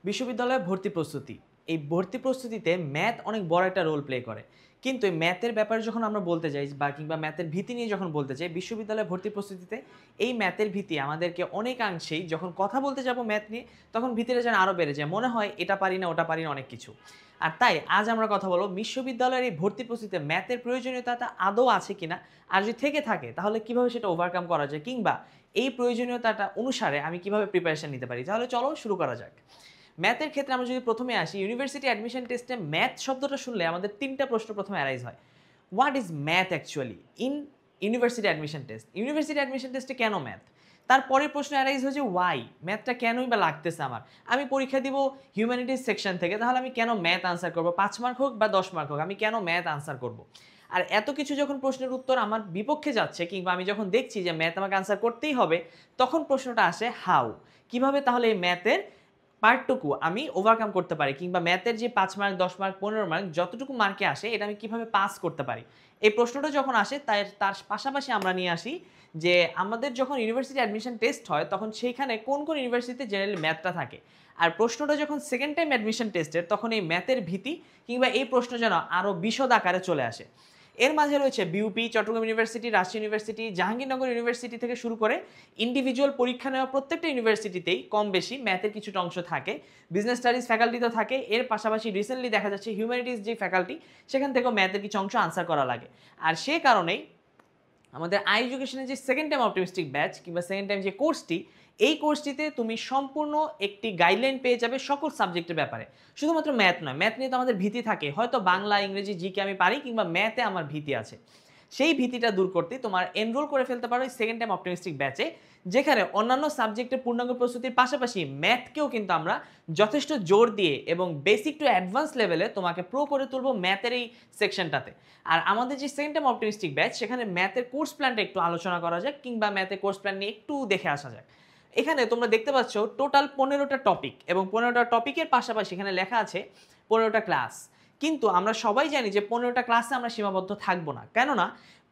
বিশ্ববিদ্যালয়ে ভর্তি প্রস্তুতি। এই ভর্তি প্রস্তুতিতে ম্যাথ অনেক বড় একটা রোল প্লে করে। কিন্তু এই ম্যাথের ব্যাপারে যখন আমরা বলতে যাই বা কিংবা ম্যাথের ভীতি নিয়ে যখন বলতে চাই, বিশ্ববিদ্যালয়ে ভর্তি প্রস্তুতিতে এই ম্যাথের ভীতি আমাদেরকে অনেকাংশেই যখন কথা বলতে যাব ম্যাথ নিয়ে, তখন ভীতিটা যেন আরও বেড়ে যায়। মনে হয় এটা পারি না, ওটা পারি না, অনেক কিছু। আর তাই আজ আমরা কথা বলব বিশ্ববিদ্যালয়ের এই ভর্তি প্রস্তুতিতে ম্যাথের প্রয়োজনীয়তাটা আদৌ আছে কিনা, আর যদি থেকে থাকে তাহলে কিভাবে সেটা ওভারকাম করা যায়, কিংবা এই প্রয়োজনীয়তাটা অনুসারে আমি কিভাবে প্রিপারেশন নিতে পারি। তাহলে চলো শুরু করা যাক। ম্যাথের ক্ষেত্রে আমরা যদি প্রথমে আসি, ইউনিভার্সিটি অ্যাডমিশন টেস্টে ম্যাথ শব্দটা শুনলে আমাদের তিনটা প্রশ্ন প্রথমে অ্যারাইজ হয়। What is math actually in university admission test? University admission টেস্টে কেন ম্যাথ? তারপরের প্রশ্ন অ্যারাইজ হয়েছে ওয়াই, ম্যাথটা কেনই বা লাগতেছে আমার? আমি পরীক্ষা দিব হিউম্যানিটিস সেকশন থেকে, তাহলে আমি কেন ম্যাথ আনসার করবো? 5 মার্ক হোক বা 10 মার্ক হোক, আমি কেন ম্যাথ আনসার করব? আর এত কিছু যখন প্রশ্নের উত্তর আমার বিপক্ষে যাচ্ছে, কিংবা আমি যখন দেখছি যে ম্যাথ আমাকে আনসার করতেই হবে, তখন প্রশ্নটা আসে হাউ, কিভাবে তাহলে এই ম্যাথের পার্টটুকু আমি ওভারকাম করতে পারি, কিংবা ম্যাথের যে 5 মার্ক 10 মার্ক 15 মার্ক যতটুকু মার্কে আসে এটা আমি কিভাবে পাস করতে পারি। এই প্রশ্নটা যখন আসে তার পাশাপাশি আমরা নিয়ে আসি যে আমাদের যখন ইউনিভার্সিটি অ্যাডমিশন টেস্ট হয় তখন সেইখানে কোন কোন ইউনিভার্সিটিতে জেনারেলি ম্যাথটা থাকে। আর প্রশ্নটা যখন সেকেন্ড টাইম অ্যাডমিশন টেস্টের, তখন এই ম্যাথের ভীতি কিংবা এই প্রশ্ন যেন আরও বিশদ আকারে চলে আসে। এর মাঝে রয়েছে BUP, Chittagong university, Rajshahi university, Jahangirnagar university থেকে শুরু করে ইন্ডিভিজুয়াল পরীক্ষা নেওয়া প্রত্যেকটা ইউনিভার্সিটিতেই কম বেশি ম্যাথের কিছুটা অংশ থাকে। বিজনেস স্টাডিজ ফ্যাকাল্টি তো থাকে, এর পাশাপাশি রিসেন্টলি দেখা যাচ্ছে হিউম্যানিটিস যে ফ্যাকাল্টি, সেখান থেকেও ম্যাথের কিছু অংশ আনসার করা লাগে। আর সে কারণেই আমাদের আই এডুকেশনের যে সেকেন্ড টাইম অপটিমিস্টিক ব্যাচ কিংবা সেকেন্ড টাইম যে কোর্সটি, এই কোর্সটিতে তুমি সম্পূর্ণ একটি গাইডলাইন পেয়ে যাবে সকল সাবজেক্টের ব্যাপারে। শুধুমাত্র ম্যাথ নয়, ম্যাথ নিয়ে তো আমাদের ভীতি থাকে, হয়তো বাংলা ইংরেজি জিকে আমি পারি, কিংবা ম্যাথে আমার ভীতি আছে। সেই ভীতিটা দূর করতে তোমার এনরোল করে ফেলতে পারো এই সেকেন্ড টাইম অপটিমিস্টিক ব্যাচে, যেখানে অন্যান্য সাবজেক্টের পূর্ণাঙ্গ প্রস্তুতির পাশাপাশি ম্যাথকেও কিন্তু আমরা যথেষ্ট জোর দিয়ে এবং বেসিক টু অ্যাডভান্স লেভেলে তোমাকে প্রো করে তুলবো ম্যাথের এই সেকশনটাতে। আর আমাদের যে সেকেন্ড টাইম অপটিমিস্টিক ব্যাচ, সেখানে ম্যাথের কোর্স প্ল্যানটা একটু আলোচনা করা যাক, কিংবা ম্যাথের কোর্স প্ল্যান নিয়ে একটু দেখে আসা যাক। এখানে তোমরা দেখতে পাচ্ছ টোটাল 15টা টপিক, এবং 15টা টপিকের পাশাপাশি এখানে লেখা আছে 15টা ক্লাস। কিন্তু আমরা সবাই জানি যে 15টা ক্লাসে আমরা সীমাবদ্ধ থাকবো না, কেননা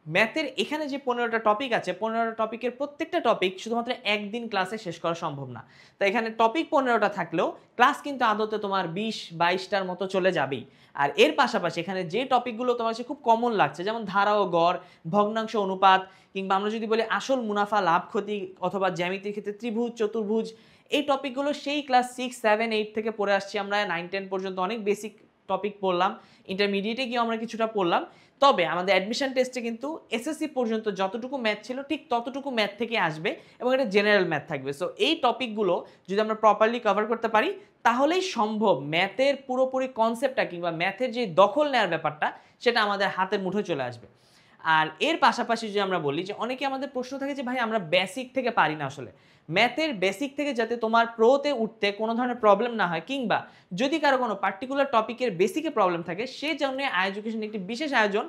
ম্যাথের এখানে যে 15টা টপিক আছে, 15টা টপিকের প্রত্যেকটা টপিক শুধুমাত্র একদিন ক্লাসে শেষ করা সম্ভব না। তাই এখানে টপিক 15টা থাকলেও ক্লাস কিন্তু আদতে তোমার 20-22টার মতো চলে যাবেই। আর এর পাশাপাশি এখানে যে টপিকগুলো তোমার কাছে খুব কমন লাগছে, যেমন ধারা ও গড়, ভগ্নাংশ অনুপাত, কিংবা আমরা যদি বলি আসল মুনাফা লাভ ক্ষতি, অথবা জ্যামিতির ক্ষেত্রে ত্রিভুজ চতুর্ভুজ, এই টপিকগুলো সেই ক্লাস 6, 7, 8 থেকে পড়ে আসছি আমরা। 9, 10 পর্যন্ত অনেক বেসিক টপিক পড়লাম, ইন্টারমিডিয়েটে গিয়ে আমরা কিছুটা পড়লাম। তবে আমাদের অ্যাডমিশন টেস্টে কিন্তু এসএসসি পর্যন্ত যতটুকু ম্যাথ ছিল ঠিক ততটুকু ম্যাথ থেকে আসবে, এবং এটা জেনারেল ম্যাথ থাকবে। সো এই টপিকগুলো যদি আমরা প্রপারলি কভার করতে পারি, তাহলেই সম্ভব ম্যাথের পুরোপুরি কনসেপ্টটা কিংবা ম্যাথের যে দখল নেওয়ার ব্যাপারটা, সেটা আমাদের হাতের মুঠোয় চলে আসবে। আর এর পাশাপাশি যদি আমরা বলি যে অনেকে আমাদের প্রশ্ন থাকে যে ভাই আমরা বেসিক থেকে পারি না, আসলে ম্যাথের বেসিক থেকে যাতে তোমার প্রোতে উঠতে কোনো ধরনের প্রবলেম না হয়, কিংবা যদি কারো কোনো পার্টিকুলার টপিকের বেসিকে প্রবলেম থাকে, সেই জন্য আই এডুকেশন একটি বিশেষ আয়োজন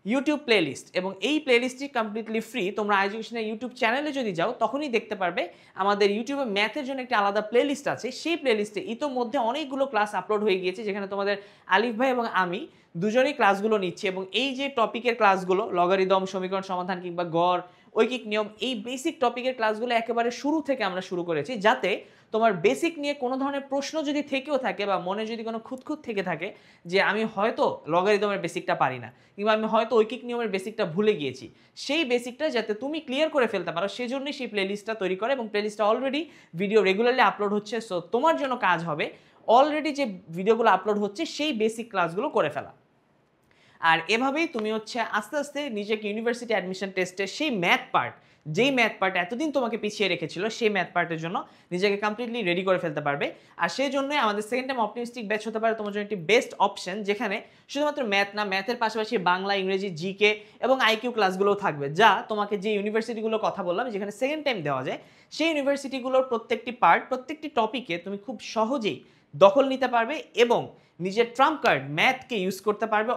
ইউটিউব প্লেলিস্ট, এবং এই প্লেলিস্টটি কমপ্লিটলি ফ্রি। তোমরা আই এডুকেশনের ইউটিউব চ্যানেলে যদি যাও তখনই দেখতে পারবে আমাদের ইউটিউবে ম্যাথের জন্য একটি আলাদা প্লেলিস্ট আছে। সেই প্লেলিস্টে ইতোমধ্যে অনেকগুলো ক্লাস আপলোড হয়ে গিয়েছে, যেখানে তোমাদের আলিফ ভাই এবং আমি দুজনেই ক্লাসগুলো নিচ্ছি, এবং এই যে টপিকের ক্লাসগুলো লগারিদম, সমীকরণ সমাধান কিংবা গড়, ঐকিক নিয়ম, এই বেসিক টপিকের ক্লাসগুলো একেবারে শুরু থেকে আমরা শুরু করেছি, যাতে তোমার বেসিক নিয়ে কোনো ধরনের প্রশ্ন যদি থেকেও থাকে, বা মনে যদি কোনো খুঁতখুঁত থেকে থাকে যে আমি হয়তো লগারিদমের বেসিকটা পারি না, কিংবা আমি হয়তো ঐকিক নিয়মের বেসিকটা ভুলে গিয়েছি, সেই বেসিকটা যাতে তুমি ক্লিয়ার করে ফেলতে পারো, সেজন্যই সেই প্লেলিস্টটা তৈরি করে, এবং প্লেলিস্টটা অলরেডি ভিডিও রেগুলারলি আপলোড হচ্ছে। সো তোমার জন্য কাজ হবে অলরেডি যে ভিডিওগুলো আপলোড হচ্ছে সেই বেসিক ক্লাসগুলো করে ফেলা। আর এভাবেই তুমি হচ্ছে আস্তে আস্তে নিজেকে ইউনিভার্সিটি অ্যাডমিশন টেস্টে সেই ম্যাথ পার্ট, যেই ম্যাথ পার্ট এতদিন তোমাকে পিছিয়ে রেখেছিল, সেই ম্যাথ পার্টের জন্য নিজেকে কমপ্লিটলি রেডি করে ফেলতে পারবে। আর সেই জন্যই আমাদের সেকেন্ড টাইম অপটিমিস্টিক ব্যাচ হতে পারে তোমার জন্য একটি বেস্ট অপশন, যেখানে শুধুমাত্র ম্যাথ না, ম্যাথের পাশাপাশি বাংলা, ইংরেজি, জিকে এবং আইকিউ ক্লাসগুলোও থাকবে, যা তোমাকে যে ইউনিভার্সিটিগুলোর কথা বললাম যেখানে সেকেন্ড টাইম দেওয়া যায়, সেই ইউনিভার্সিটিগুলোর প্রত্যেকটি পার্ট, প্রত্যেকটি টপিকে তুমি খুব সহজেই দখল নিতে পারবে, এবং নিজের ট্রাম্প কার্ড ম্যাথকে ইউজ করতে পারবে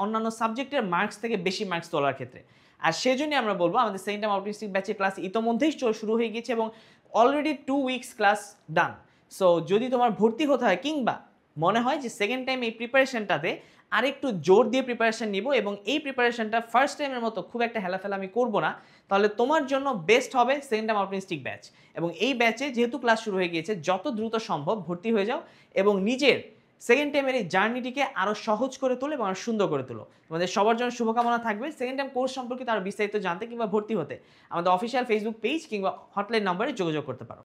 অন্যান্য সাবজেক্টের মার্কস থেকে বেশি মার্কস তোলার ক্ষেত্রে। আর সেজন্যই আমরা বলবো আমাদের সেকেন্ড টাইম অপটিমিস্টিক ব্যাচের ক্লাস ইতোমধ্যেই শুরু হয়ে গিয়েছে, এবং অলরেডি 2 উইকস ক্লাস ডান। সো যদি তোমার ভর্তি হতে হয়, কিংবা মনে হয় যে সেকেন্ড টাইম এই প্রিপারেশনটাতে আরেকটু জোর দিয়ে প্রিপারেশন নিব এবং এই প্রিপারেশনটা ফার্স্ট টাইমের মতো খুব একটা হেলাফেলা আমি করব না, তাহলে তোমার জন্য বেস্ট হবে সেকেন্ড টাইম অপটিমিস্টিক ব্যাচ। এবং এই ব্যাচে যেহেতু ক্লাস শুরু হয়ে গিয়েছে, যত দ্রুত সম্ভব ভর্তি হয়ে যাও এবং নিজের সেকেন্ড টাইমের এই জার্নিটিকে আরও সহজ করে তোলো এবং আরও সুন্দর করে তোলো। তোমাদের সবার জন্য শুভকামনা থাকবে সেকেন্ড টাইম কোর্স সম্পর্কিত আরও বিস্তারিত জানতে কিংবা ভর্তি হতে আমাদের অফিসিয়াল ফেসবুক পেজ কিংবা হটলাইন নম্বরে যোগাযোগ করতে পারো।